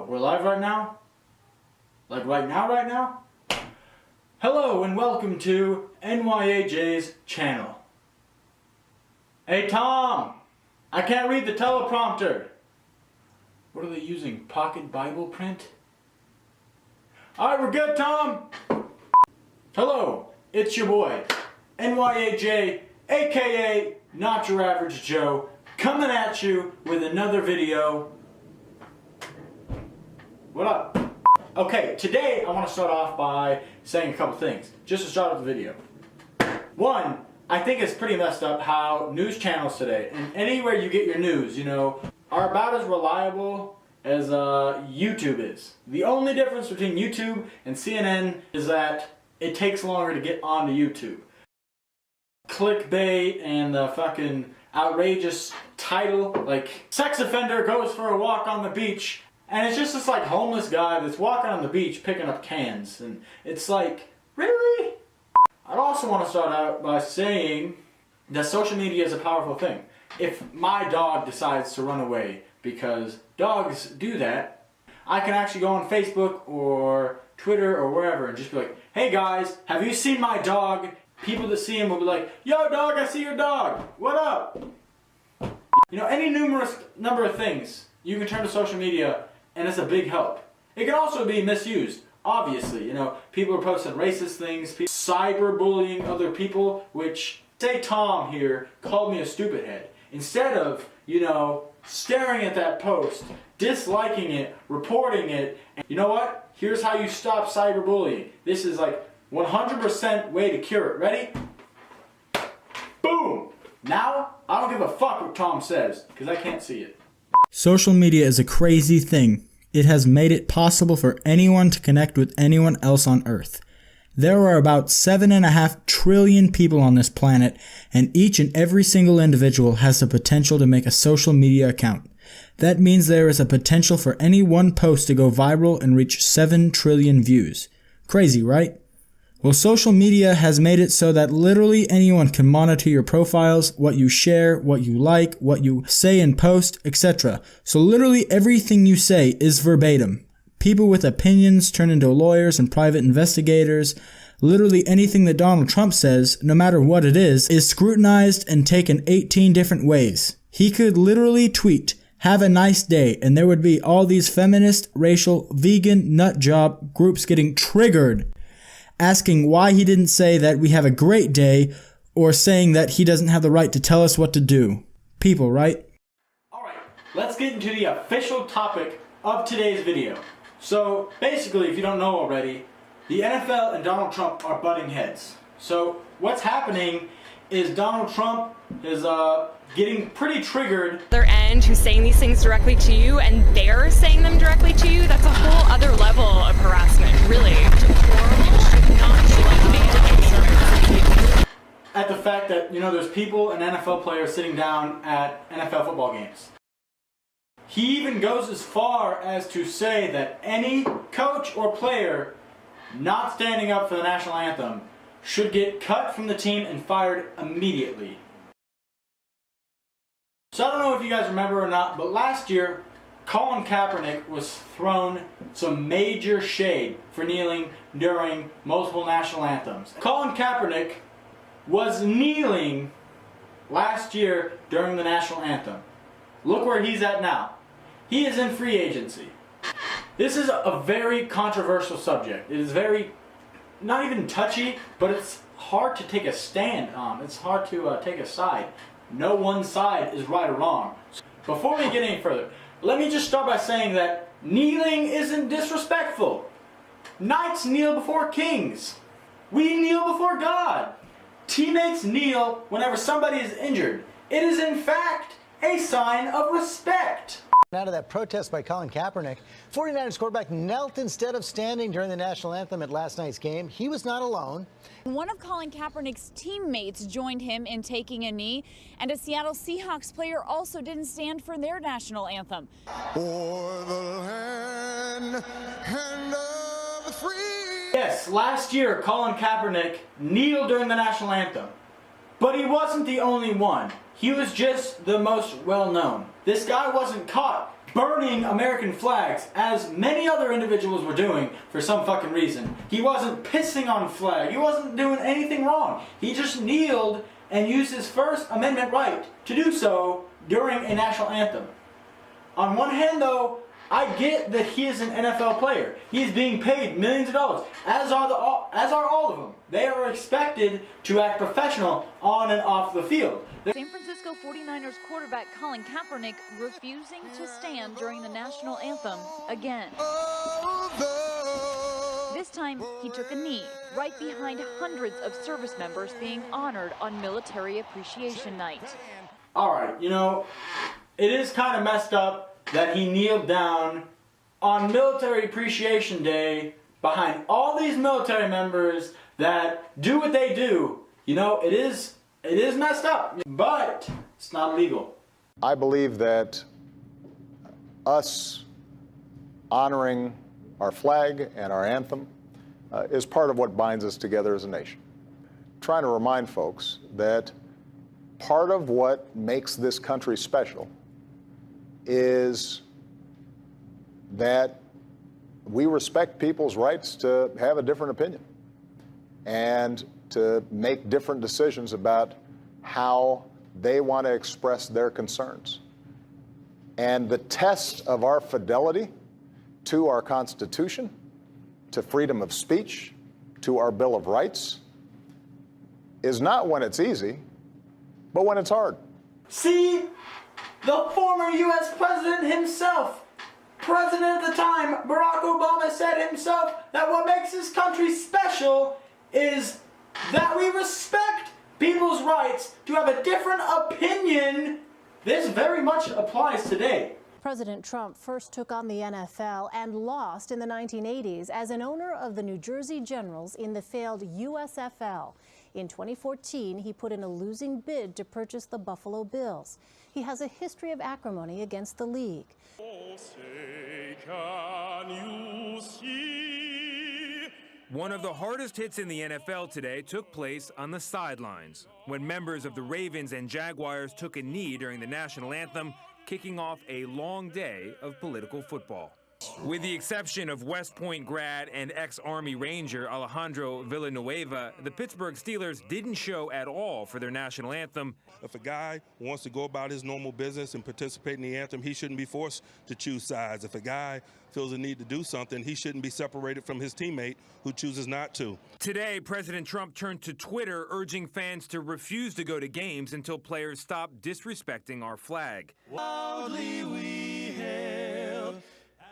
we're live right now? Like right now? Hello and welcome to NotYourAverageJoe's channel. Hey Tom! I can't read the teleprompter. What are they using? Pocket Bible print? Alright, we're good, Tom! Hello, it's your boy, NotYourAverageJoe, aka NotYourAverageJoe, coming at you with another video. What up? Okay, today I want to start off by saying a couple things, just to start off the video. One, I think it's pretty messed up how news channels today, and anywhere you get your news, are about as reliable as YouTube is. The only difference between YouTube and CNN is that it takes longer to get onto YouTube. Clickbait and the fucking outrageous title, like sex offender goes for a walk on the beach, and it's just this like homeless guy that's walking on the beach picking up cans, and it's like, really? I'd also want to start out by saying that social media is a powerful thing. If my dog decides to run away, because dogs do that, I can actually go on Facebook or Twitter or wherever and just be like, hey guys, have you seen my dog? People that see him will be like, yo dog, I see your dog, what up? Any numerous number of things you can turn to social media, and it's a big help. It can also be misused, obviously. People are posting racist things, cyberbullying other people, which, say Tom here called me a stupid head. Instead of, staring at that post, disliking it, reporting it, and you know what? Here's how you stop cyberbullying. This is like 100% way to cure it. Ready? Boom! Now, I don't give a fuck what Tom says, because I can't see it. Social media is a crazy thing. It has made it possible for anyone to connect with anyone else on Earth. There are about 7.5 trillion people on this planet, and each and every single individual has the potential to make a social media account. That means there is a potential for any one post to go viral and reach 7 trillion views. Crazy, right? Well, social media has made it so that literally anyone can monitor your profiles, what you share, what you like, what you say and post, etc. So literally everything you say is verbatim. People with opinions turn into lawyers and private investigators. Literally anything that Donald Trump says, no matter what it is scrutinized and taken 18 different ways. He could literally tweet, "Have a nice day," and there would be all these feminist, racial, vegan, nut job groups getting triggered, asking why he didn't say that we have a great day, or saying that he doesn't have the right to tell us what to do. People, right? Alright, let's get into the official topic of today's video. So, basically, if you don't know already, the NFL and Donald Trump are butting heads. So, what's happening is Donald Trump is getting pretty triggered. Other end who's saying these things directly to you, and they're saying them directly to you, that's a whole other level of harassment, really. At the fact that, there's people and NFL players sitting down at NFL football games. He even goes as far as to say that any coach or player not standing up for the national anthem should get cut from the team and fired immediately. So I don't know if you guys remember or not, but last year, Colin Kaepernick was thrown some major shade for kneeling during multiple national anthems. Colin Kaepernick was kneeling last year during the national anthem. Look where he's at now. He is in free agency. This is a very controversial subject. It is very, not even touchy, but it's hard to take a stand on. It's hard to take a side. No one side is right or wrong. Before we get any further, let me just start by saying that kneeling isn't disrespectful. Knights kneel before kings. We kneel before God. Teammates kneel whenever somebody is injured. It is in fact a sign of respect. Out of that protest by Colin Kaepernick, 49ers quarterback knelt instead of standing during the national anthem at last night's game. He was not alone. One of Colin Kaepernick's teammates joined him in taking a knee, and a Seattle Seahawks player also didn't stand for their national anthem. For the land and of the free. Yes, last year Colin Kaepernick kneeled during the national anthem. But he wasn't the only one. He was just the most well-known. This guy wasn't caught burning American flags, as many other individuals were doing for some fucking reason. He wasn't pissing on flag. He wasn't doing anything wrong. He just kneeled and used his First Amendment right to do so during a national anthem. On one hand, though, I get that he is an NFL player. He's being paid millions of dollars, as are all of them. They are expected to act professional on and off the field. San Francisco 49ers quarterback Colin Kaepernick refusing to stand during the national anthem again. This time, he took a knee right behind hundreds of service members being honored on Military Appreciation Night. All right, you know, it is kind of messed up that he kneeled down on Military Appreciation Day behind all these military members that do what they do. You know, it is messed up, but it's not illegal. I believe that us honoring our flag and our anthem is part of what binds us together as a nation. Trying to remind folks that part of what makes this country special is that we respect people's rights to have a different opinion and to make different decisions about how they want to express their concerns. And the test of our fidelity to our Constitution, to freedom of speech, to our Bill of Rights, is not when it's easy, but when it's hard. See? The former U.S. president himself, president at the time, Barack Obama, said himself that what makes this country special is that we respect people's rights to have a different opinion. This very much applies today. President Trump first took on the NFL and lost in the 1980s as an owner of the New Jersey Generals in the failed USFL. In 2014, he put in a losing bid to purchase the Buffalo Bills. He has a history of acrimony against the league. Oh, say, can you see? One of the hardest hits in the NFL today took place on the sidelines when members of the Ravens and Jaguars took a knee during the national anthem, kicking off a long day of political football. With the exception of West Point grad and ex-Army Ranger Alejandro Villanueva, the Pittsburgh Steelers didn't show at all for their national anthem. If a guy wants to go about his normal business and participate in the anthem, he shouldn't be forced to choose sides. If a guy feels a need to do something, he shouldn't be separated from his teammate who chooses not to. Today, President Trump turned to Twitter, urging fans to refuse to go to games until players stop disrespecting our flag. Loudly we hail.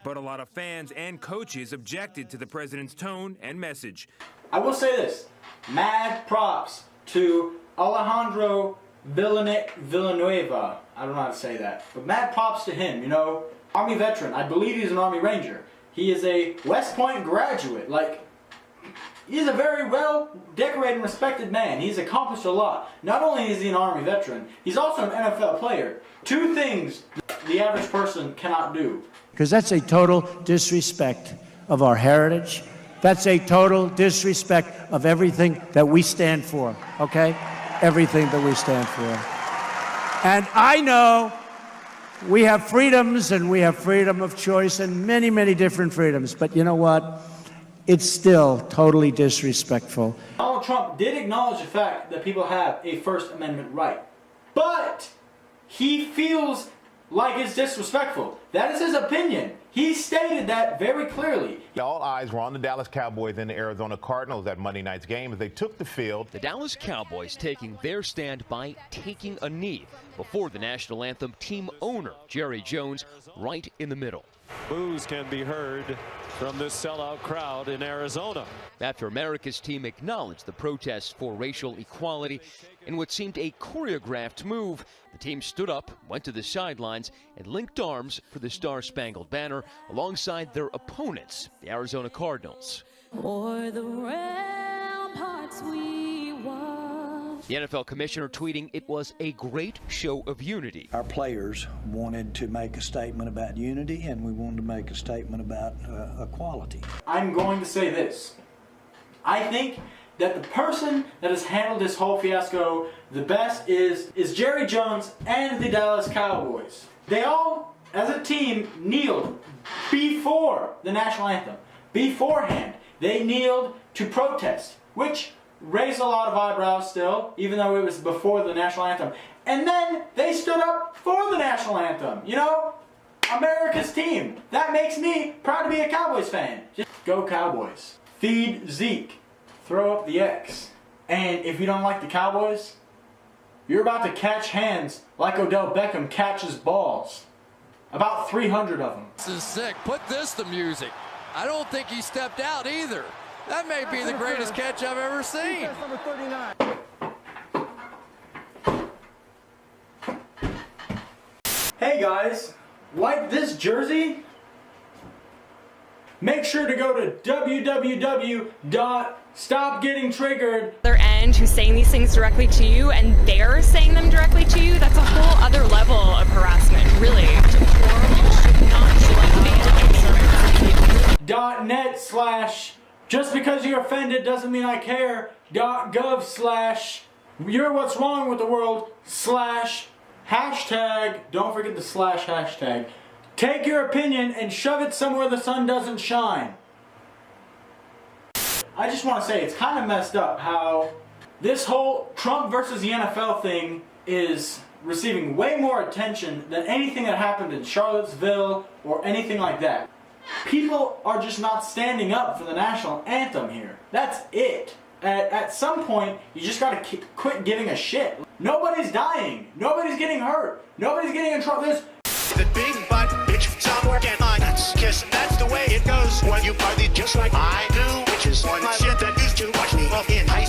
But a lot of fans and coaches objected to the president's tone and message. I will say this, mad props to Alejandro Villanueva. I don't know how to say that, but mad props to him, you know. Army veteran, I believe he's an Army Ranger. He is a West Point graduate, he's a very well decorated and respected man. He's accomplished a lot. Not only is he an Army veteran, he's also an NFL player. Two things the average person cannot do. Because that's a total disrespect of our heritage. That's a total disrespect of everything that we stand for, okay? Everything that we stand for. And I know we have freedoms and we have freedom of choice and many, many different freedoms. But you know what? It's still totally disrespectful. Donald Trump did acknowledge the fact that people have a First Amendment right. But he feels like it's disrespectful. That is his opinion. He stated that very clearly. All eyes were on the Dallas Cowboys and the Arizona Cardinals at Monday night's game as they took the field. The Dallas Cowboys taking their stand by taking a knee before the national anthem, team owner Jerry Jones right in the middle. Boos can be heard from this sellout crowd in Arizona. After America's team acknowledged the protests for racial equality in what seemed a choreographed move, the team stood up, went to the sidelines, and linked arms for the Star-Spangled Banner alongside their opponents, the Arizona Cardinals. For the ramparts we walk. The NFL commissioner tweeting it was a great show of unity. Our players wanted to make a statement about unity, and we wanted to make a statement about equality. I'm going to say this. I think that the person that has handled this whole fiasco the best is Jerry Jones and the Dallas Cowboys. They all, as a team kneeled before the national anthem. Beforehand, they kneeled to protest, which raised a lot of eyebrows still, even though it was before the national anthem. And then they stood up for the national anthem. You know, America's team. That makes me proud to be a Cowboys fan. Just go Cowboys. Feed Zeke. Throw up the X. And if you don't like the Cowboys, you're about to catch hands like Odell Beckham catches balls. About 300 of them. This is sick. Put this to music. I don't think he stepped out either. That may be the greatest catch I've ever seen. Number 39. Hey guys, like this jersey? Make sure to go to www.stopgettingtriggered. Other end who's saying these things directly to you and they're saying them directly to you, that's a whole other level of harassment, really. .net/ just because you're offended doesn't mean I care. .gov/ you're what's wrong with the world / hashtag, don't forget the / hashtag. Take your opinion and shove it somewhere the sun doesn't shine. I just want to say it's kind of messed up how this whole Trump versus the NFL thing is receiving way more attention than anything that happened in Charlottesville or anything like that. People are just not standing up for the national anthem here. That's it. At some point, you just gotta quit giving a shit. Nobody's dying. Nobody's getting hurt. Nobody's getting in trouble. There's the big butt bitch somewhere get on kiss. That's the way it goes when you party just like I do, which is one shit that used to watch me in high